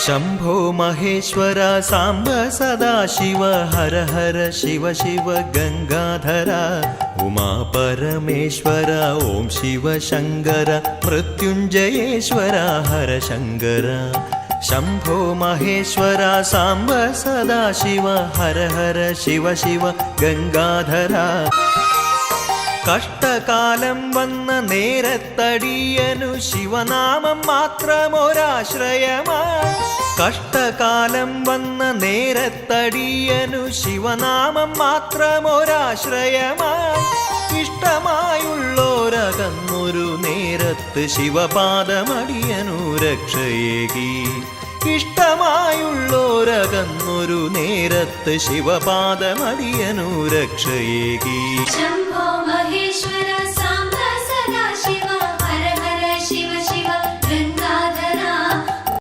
शंभो महेश्वर सांब सदाशिव हर हर शिव शिव गंगाधरा उमा परमेश्वर ओं शिव शंकर मृत्युंजयेश्वर हर शंकर शंभो महेश्वर सांब सदाशिव हर हर शिव शिव गंगाधरा കഷ്ടകാലം വന്ന നേരത്തടിയനു ശിവനാമം മാത്രമൊരാശ്രയമായി കഷ്ടകാലം വന്ന നേരത്തടിയനു ശിവനാമം മാത്രമൊരാശ്രയമായി ഇഷ്ടമായുള്ളോരകന്നൊരു നേരത്ത് ശിവപാദമടിയനു രക്ഷയേകി ഇഷ്ടമായുള്ളോരകന്നൊരു നേരത്ത് ശിവപാദമടിയനു രക്ഷയേകി ശംഭോ മഹേശ്വര